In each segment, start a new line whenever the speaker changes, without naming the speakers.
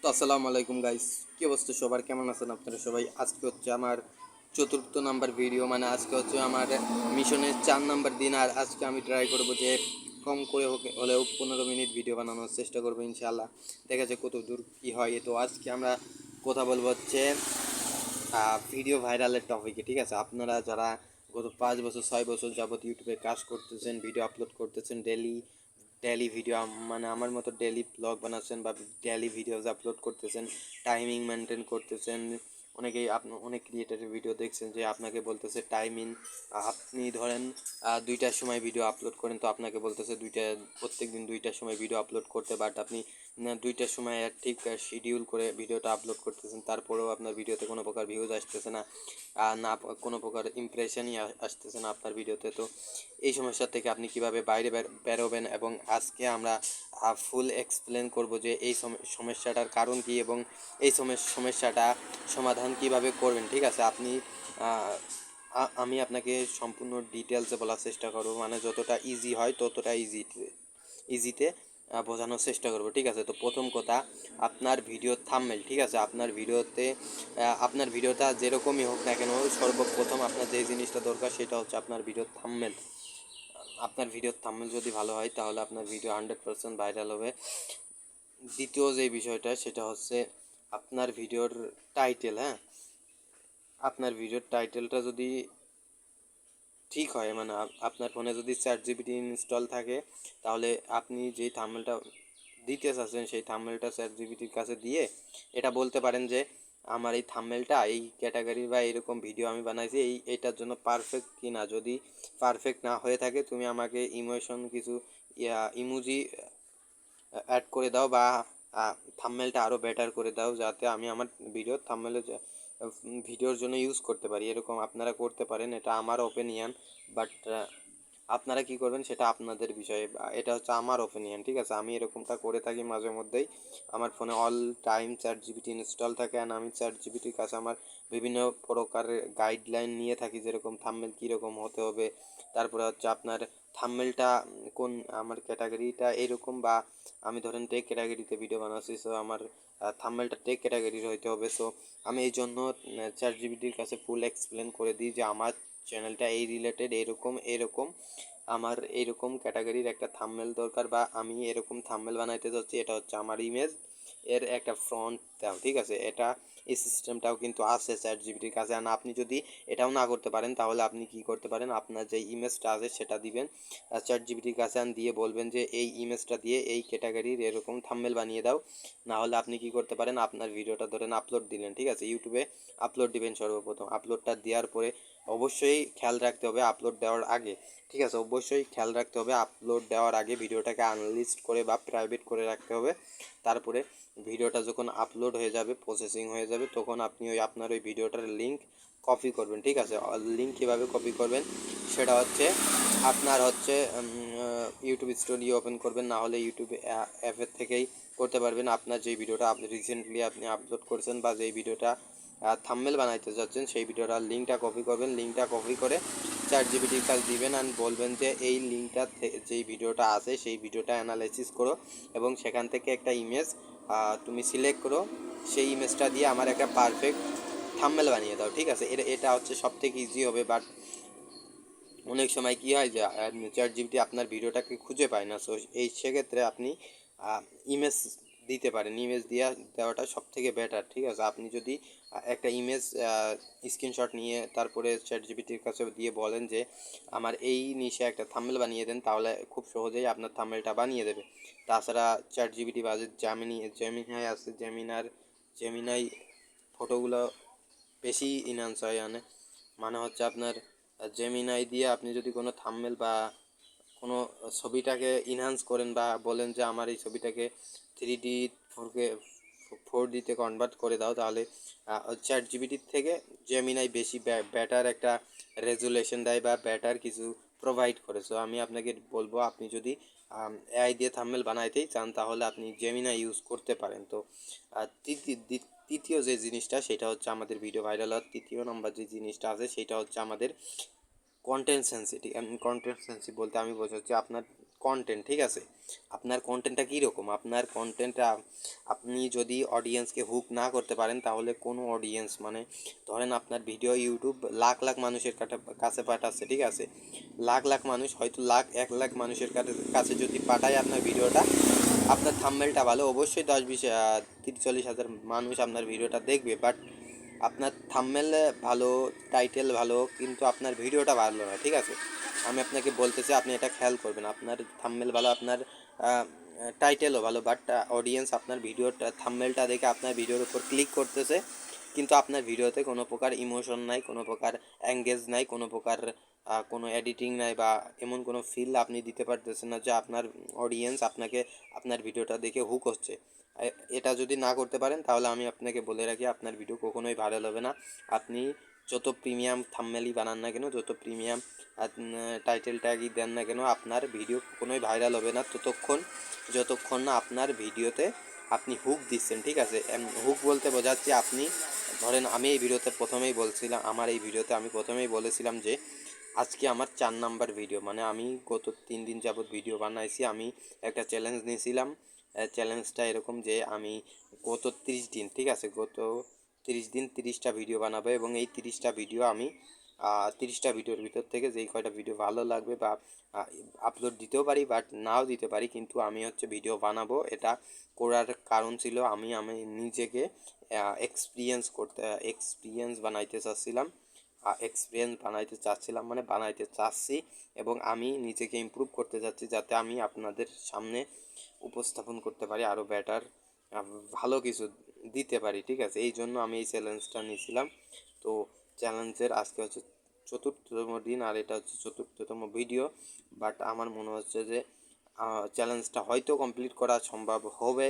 তো আসসালামু আলাইকুম গাইস, কী অবস্থা সবার, কেমন আছেন আপনারা সবাই? আজকে হচ্ছে আমার চতুর্থ নাম্বার ভিডিও, মানে আজকে হচ্ছে আমার মিশনের 4 নাম্বার দিন। আর আজকে আমি ট্রাই করব যে কম করে হলেও 15 মিনিট ভিডিও বানানোর চেষ্টা করবো ইনশাআল্লাহ। দেখা যায় কত দূর কী হয়। তো আজকে আমরা কথা বলবো হচ্ছে ভিডিও ভাইরালের টপিকে। ঠিক আছে, আপনারা যারা গত 5 বছর 6 বছর যাবত ইউটিউবে কাজ করতেছেন, ভিডিও আপলোড করতেছেন, ডেলি ডেলি ভিডিও, মানে আমার মতো ডেলি ব্লগ বানাচ্ছেন বা ডেলি ভিডিওস আপলোড করতেছেন, টাইমিং মেনটেন করতেছেন। অনেকেই অনেক ক্রিয়েটারের ভিডিও দেখছেন যে আপনাকে বলতেছে টাইমিং, আপনি ধরেন 2টার সময় ভিডিও আপলোড করেন, তো আপনাকে বলতেছে প্রত্যেক দিন 2টার সময় ভিডিও আপলোড করতে। বাট আপনি 2টার সময় ঠিক শিডিউল করে ভিডিওটা আপলোড করতেছেন, তারপরেও আপনার ভিডিওতে কোনো প্রকার ভিউজ আসতেছে না, না কোনো প্রকার ইমপ্রেশনই আসতেছে না আপনার ভিডিওতে। তো এই সমস্যা থেকে আপনি কিভাবে বাইরে বেরোবেন, এবং আজকে আমরা ফুল এক্সপ্লেন করব যে এই সমস্যাটার কারণ কী এবং এই সমস্যাটা সমাধান কিভাবে করবেন। ঠিক আছে, আমি আপনাকে সম্পূর্ণ ডিটেলসে বলার চেষ্টা করব, মানে যতটা ইজি হয় ততটা ইজিতে বোঝানোর চেষ্টা করব। ঠিক আছে, তো প্রথম কথা, আপনার ভিডিও থাম্বনেল। ঠিক আছে, আপনার ভিডিওটা যেরকমই হোক না কেন, সর্বপ্রথম আপনার যে জিনিসটা দরকার সেটা হচ্ছে আপনার ভিডিওর থাম্বনেল। আপনার ভিডিওর থাম্বনেল যদি ভালো হয় তাহলে আপনার ভিডিও 100% ভাইরাল হবে। দ্বিতীয় যে বিষয়টা সেটা হচ্ছে আপনার ভিডিওর টাইটেল। হ্যাঁ, আপনার ভিডিওর টাইটেলটা যদি ঠিক হয়, মানে আপনার ফোনে যদি ChatGPT ইনস্টল থাকে, তাহলে আপনি যেই থাম্বনেলটা দিতে চাচ্ছেন সেই থাম্বনেলটা ChatGPTর কাছে দিয়ে এটা বলতে পারেন যে আমার এই থাম্বনেলটা এই ক্যাটাগরি বা এরকম ভিডিও আমি বানাইছি, এইটার জন্য পারফেক্ট কি না। যদি পারফেক্ট না হয়ে থাকে তুমি আমাকে ইমোশন কিছু ইমোজি অ্যাড করে দাও, বা থাম্বনেলটা আরও বেটার করে দাও, যাতে আমি আমার ভিডিওর জন্য ইউজ করতে পারি। এরকম আপনারা করতে পারেন, এটা আমার ওপিনিয়ন। বাট আপনারা কি করবেন সেটা আপনাদের বিষয়ে, এটা হচ্ছে আমার ওপিনিয়ন। ঠিক আছে, আমি এরকমটা করে থাকি মাঝে মধ্যেই। আমার ফোনে অল টাইম ChatGPT ইনস্টল থাকে, অ্যান্ড আমি ChatGPTর কাছে আমার বিভিন্ন প্রকারের গাইডলাইন নিয়ে থাকি, যেরকম থাম্বনেল কীরকম হতে হবে, তারপরে হচ্ছে আপনার থাম্বনেলটা কোন, আমার ক্যাটাগরিটা এরকম, বা আমি ধরেন টেক ক্যাটাগরিতে ভিডিও বানাচ্ছি, সো আমার থাম্বনেলটা টেক ক্যাটাগরির হইতে হবে। সো আমি এই জন্য ChatGPTর কাছে ফুল এক্সপ্লেন করে দিই যে আমার চ্যানেলটা এই রিলেটেড এরকম এরকম, আমার এইরকম ক্যাটাগরির একটা থাম্বনেল দরকার, বা আমি এরকম থাম্বনেল বানাইতে যাচ্ছি, এটা হচ্ছে আমার ইমেজ, এর একটা ফ্রন্ট দাও। ঠিক আছে, এই সিস্টেমটাও কিন্তু আছে ChatGPTর কাছে। আর আপনি যদি এটাও না করতে পারেন তাহলে আপনি কি করতে পারেন, আপনার যে ইমেজটা আছে সেটা দিবেন ChatGPTর কাছে, আর দিয়ে বলবেন যে এই ইমেজটা দিয়ে এই ক্যাটাগরির এরকম থাম্বনেল বানিয়ে দাও। না হলে আপনি কি করতে পারেন, আপনার ভিডিওটা ধরেন আপলোড দিলেন, ঠিক আছে, ইউটিউবে আপলোড দিবেন। সর্বপ্রথম আপলোডটা দেওয়ার পরে অবশ্যই খেয়াল রাখতে হবে আপলোড দেওয়ার আগে, ঠিক আছে, অবশ্যই খেয়াল রাখতে হবে আপলোড দেওয়ার আগে ভিডিওটাকে আনলিস্ট করে বা প্রাইভেট করে রাখতে হবে। তারপরে ভিডিওটা যখন আপলোড হয়ে যাবে, প্রসেসিং হয়ে যাবে, তখন আপনি আপনার ওই ভিডিওটার লিঙ্ক কপি করবেন। ঠিক আছে, লিঙ্ক কীভাবে কপি করবেন সেটা হচ্ছে আপনার হচ্ছে ইউটিউব স্টুডিও ওপেন করবেন, না হলে ইউটিউব অ্যাপের থেকেই করতে পারবেন। আপনার যেই ভিডিওটা আপনি রিসেন্টলি আপলোড করেছেন, বা যেই ভিডিওটা থাম্বনেল বানাইতে যাচ্ছেন, সেই ভিডিওটার লিঙ্কটা কপি করবেন। লিঙ্কটা কপি করে ChatGPTর কাছে দিবেন, আর বলবেন যে এই লিঙ্কটা যেই ভিডিওটা আছে সেই ভিডিওটা অ্যানালাইসিস করো, এবং সেখান থেকে একটা ইমেজ তুমি সিলেক্ট করো, সেই ইমেজটা দিয়ে আমার একটা পারফেক্ট থাম্বনেল বানিয়ে দাও। ঠিক আছে, এটা হচ্ছে সব থেকে ইজি হবে। বাট অনেক সময় কী হয় যে ChatGPT আপনার ভিডিওটাকে খুঁজে পায় না। সো সেক্ষেত্রে আপনি ইমেজ দিতে পারেন, ইমেজ দেওয়াটা সব থেকে বেটার। ঠিক আছে, আপনি যদি একটা ইমেজ স্ক্রিনশট নিয়ে তারপরে ChatGPTর কাছে দিয়ে বলেন যে আমার এই নিচে একটা থাম্বনেল বানিয়ে দেন, তাহলে খুব সহজেই আপনার থাম্বনেলটা বানিয়ে দেবে। তাছাড়া ChatGPT বা জেমিনাই আছে, জেমিনাই ফটোগুলো বেশি ইনহ্যান্স হয়, মানে হচ্ছে আপনার জেমিনাই দিয়ে আপনি যদি কোনো থাম্বনেল বা কোনো ছবিটাকে ইনহ্যান্স করেন, বা বলেন যে আমার এই ছবিটাকে 3D 4Dতে কনভার্ট করে দাও, তাহলে ChatGPTর থেকে জেমিনাই বেশি বেটার একটা রেজুলেশন দেয়, বা বেটার কিছু প্রোভাইড করে। সো আমি আপনাকে বলবো, আপনি যদি এআই দিয়ে থাম্বনেল বানাইতেই চান তাহলে আপনি জেমিনাই ইউজ করতে পারেন। তো তৃতীয় যে জিনিসটা সেটা হচ্ছে আমাদের ভিডিও ভাইরাল হওয়ার তৃতীয় নম্বর যে জিনিসটা আছে সেটা হচ্ছে আমাদের কন্টেন্ট সেন্সিটিভ। বলতে আমি বোঝাচ্ছি আপনার কন্টেন্ট, ঠিক আছে? আপনার কন্টেন্টটা কীরকম, আপনার কন্টেন্টটা আপনি যদি অডিয়েন্সকে হুক না করতে পারেন, তাহলে কোনো অডিয়েন্স মানে ধরেন আপনার ভিডিও ইউটিউব লাখ লাখ মানুষের কাছে পাঠাচ্ছে, ঠিক আছে? লাখ লাখ মানুষ, হয়তো 1 লাখ মানুষের কাছে যদি পাঠায় আপনার ভিডিওটা, আপনার থাম্বনেলটা ভালো, অবশ্যই 10-20 30-40 হাজার মানুষ আপনার ভিডিওটা দেখবে, বাট আপনার থাম্বনেল ভালো, টাইটেল ভালো, কিন্তু আপনার ভিডিওটা ভালো না, ঠিক আছে? আমি আপনাকে বলতেছি, আপনি এটা খেয়াল করবেন। আপনার থাম্বনেল ভালো, আপনার টাইটেলও ভালো, বাট অডিয়েন্স আপনার ভিডিওটা থাম্বনেলটা দেখে আপনার ভিডিওর উপর ক্লিক করতেছে, কিন্তু আপনার ভিডিওতে কোনো প্রকার ইমোশন নাই, কোনো প্রকার এঙ্গেজ নাই, কোনো প্রকার কোনো এডিটিং নাই, বা এমন কোনো ফিল আপনি দিতে পারতেছেন না যে আপনার অডিয়েন্স আপনাকে আপনার ভিডিওটা দেখে হুক হচ্ছে। এটা যদি না করতে পারেন, তাহলে আমি আপনাকে বলে রাখি, আপনার ভিডিও কখনোই ভাইরাল হবে না। আপনি যত প্রিমিয়াম থাম্বনেলই বানান না কেন, যত প্রিমিয়াম টাইটেল ট্যাগই দেন না কেন, আপনার ভিডিও কখনোই ভাইরাল হবে না যতক্ষণ না আপনার ভিডিওতে আপনি হুক দিচ্ছেন, ঠিক আছে? হুক বলতে বোঝাচ্ছি, আপনি ধরেন আমি এই ভিডিওতে প্রথমেই বলছিলাম, আমার এই ভিডিওতে আমি প্রথমেই বলেছিলাম যে আজকে আমার 4 নাম্বার ভিডিও, মানে আমি গত 3 দিন যাবত ভিডিও বানাইছি। আমি একটা চ্যালেঞ্জ নিয়েছিলাম, চ্যালেঞ্জটা এরকম যে আমি গত 30 দিন, ঠিক আছে, গত 30 দিন 30টা ভিডিও বানাবো, এবং এই 30টা ভিডিও আমি 30টা ভিডিওর ভিতর থেকে যেই কয়টা ভিডিও ভালো লাগবে বা আপলোড দিতেও পারি, বাট নাও দিতে পারি, কিন্তু আমি হচ্ছে ভিডিও বানাবো। এটা করার কারণ ছিল আমি আমি নিজেকে এক্সপিরিয়েন্স বানাইতে চাচ্ছিলাম, মানে বানাইতে চাচ্ছি, এবং আমি নিজেকে ইমপ্রুভ করতে চাচ্ছি, যাতে আমি আপনাদের সামনে উপস্থাপন করতে পারি আরও বেটার, ভালো কিছু দিতে পারি, ঠিক আছে? এই জন্য আমি এই চ্যালেঞ্জটা নিয়েছিলাম। তো চ্যালেঞ্জের আজকে হচ্ছে 4র্থতম দিন, আর এটা হচ্ছে 4র্থতম ভিডিও, বাট আমার মনে হচ্ছে যে চ্যালেঞ্জটা হয়তো কমপ্লিট করা সম্ভব হবে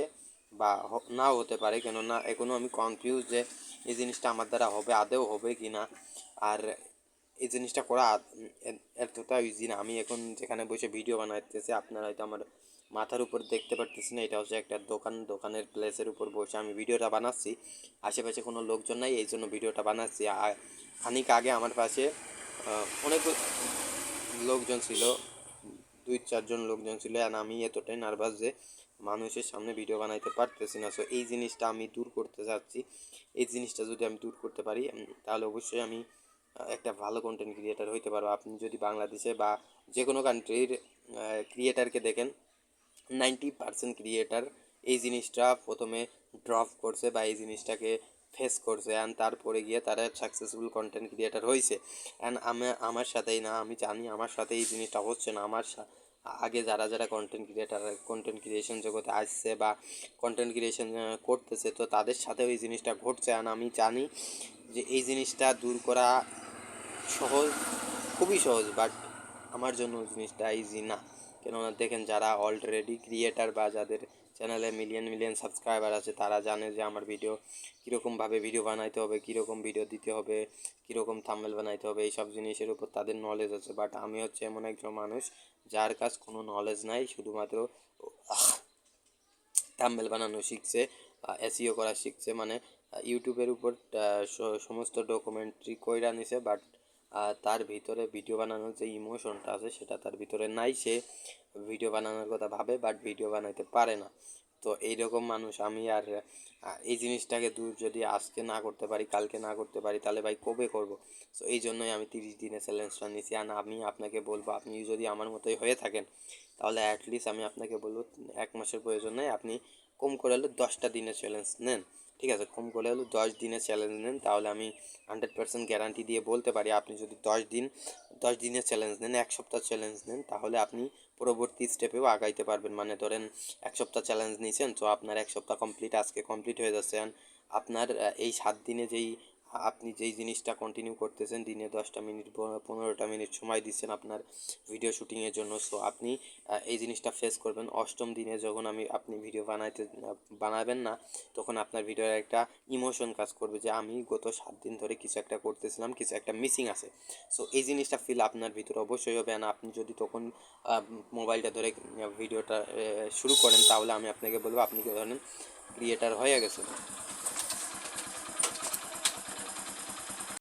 বা নাও হতে পারে, কেননা এখনও আমি কনফিউজ যে এই জিনিসটা আমার দ্বারা হবে, আদৌ হবে কি না। আর এই জিনিসটা করা এতটা ইজি না। আমি এখন যেখানে বসে ভিডিও বানাইতেছি, আপনারা হয়তো আমার মাথার উপর দেখতে পারতেছেন, এটা হচ্ছে একটা দোকানের প্লেসের উপর বসে আমি ভিডিওটা বানাচ্ছি। আশেপাশে কোনো লোকজন নাই, এই জন্য ভিডিওটা বানাচ্ছি। আর খানিক আগে আমার পাশে অনেক লোকজন ছিল, 2-4 জন লোকজন ছিল, আর আমি এতটাই নার্ভাস যে মানুষের সামনে ভিডিও বানাইতে পারতেছি না। সো এই জিনিসটা আমি দূর করতে চাচ্ছি। এই জিনিসটা যদি আমি দূর করতে পারি, তাহলে অবশ্যই আমি একটা ভালো কন্টেন্ট ক্রিয়েটার হইতে পারবো। আপনি যদি বাংলাদেশে বা যে কোনো কান্ট্রির ক্রিয়েটারকে দেখেন, 90% ক্রিয়েটার এই জিনিসটা প্রথমে ড্রপ করছে বা এই জিনিসটাকে ফেস করছে, অ্যান্ড তারপরে গিয়ে তারা সাকসেসফুল কন্টেন্ট ক্রিয়েটার হয়েছে। অ্যান্ড আমার সাথেই না, আমি জানি আমার সাথে এই জিনিসটা হচ্ছে না। আগে যারা কন্টেন্ট ক্রিয়েশন জগতে আসছে বা কন্টেন্ট ক্রিয়েশন করতেছে, তো তাদের সাথেও এই জিনিসটা ঘটছে। অ্যান্ড আমি জানি যে এই জিনিসটা দূর করা সহজ, খুবই সহজ, বাট আমার জন্য জিনিসটা ইজি না। কেননা দেখেন, যারা অলরেডি ক্রিয়েটার বা যাদের চ্যানেলে মিলিয়ন মিলিয়ন সাবস্ক্রাইবার আছে, তারা জানে যে আমার ভিডিও কীরকমভাবে ভিডিও বানাইতে হবে, কীরকম ভিডিও দিতে হবে, কীরকম থাম্বনেল বানাইতে হবে, এইসব জিনিসের উপর তাদের নলেজ আছে। বাট আমি হচ্ছে এমন একজন মানুষ যার কাছ কোনো নলেজ নাই, শুধুমাত্র থাম্বনেল বানানো শিখছে, এসইও করা শিখছে, মানে ইউটিউবের উপর সমস্ত ডকুমেন্টারি কইরা নিছে, বাট তার ভিতরে ভিডিও বানানোর যে ইমোশনটা আছে সেটা তার ভিতরে নাই। সে ভিডিও বানানোর কথা ভাবে, বাট ভিডিও বানাইতে পারে না। তো এইরকম মানুষ আমি। আর এই জিনিসটাকে দূর যদি আজকে না করতে পারি, কালকে না করতে পারি, তাহলে ভাই কবে করব? সো এই জন্যই আমি 30 দিনের চ্যালেঞ্জটা নিয়েছি। আর আমি আপনাকে বলবো, আপনি যদি আমার মতোই হয়ে থাকেন, তাহলে অ্যাটলিস্ট আমি আপনাকে বলবো 1 মাসের প্রয়োজন নেই, আপনি কম করে হলে 10টা দিনের চ্যালেঞ্জ নেন, ঠিক আছে? কম করে হলে 10 দিনের চ্যালেঞ্জ নেন, তাহলে আমি 100% গ্যারান্টি দিয়ে বলতে পারি, আপনি যদি 10 দিনের চ্যালেঞ্জ নেন, 1 সপ্তাহ চ্যালেঞ্জ নেন, তাহলে আপনি পরবর্তী স্টেপেও আগাইতে পারবেন। মানে ধরেন 1 সপ্তাহ চ্যালেঞ্জ নিয়েছেন, তো আপনার 1 সপ্তাহ আজকে কমপ্লিট হয়ে যাচ্ছে। আপনার এই 7 দিনে আপনি যেই জিনিসটা কন্টিনিউ করতেছেন, দিনে 10টা মিনিট 15টা মিনিট সময় দিচ্ছেন আপনার ভিডিও শুটিংয়ের জন্য, সো আপনি এই জিনিসটা ফেস করবেন 8ম দিনে, যখন আপনি ভিডিও বানাবেন না, তখন আপনার ভিডিওর একটা ইমোশন কাজ করবে যে আমি গত 7 দিন ধরে কিছু একটা করতেছিলাম, কিছু একটা মিসিং আছে। সো এই জিনিসটা ফিল আপনার ভিতরে অবশ্যই হবে। না, আপনি যদি তখন মোবাইলটা ধরে ভিডিওটা শুরু করেন, তাহলে আমি আপনাকে বলবো আপনি কি ধরেন ক্রিয়েটার হয়ে গেছেন।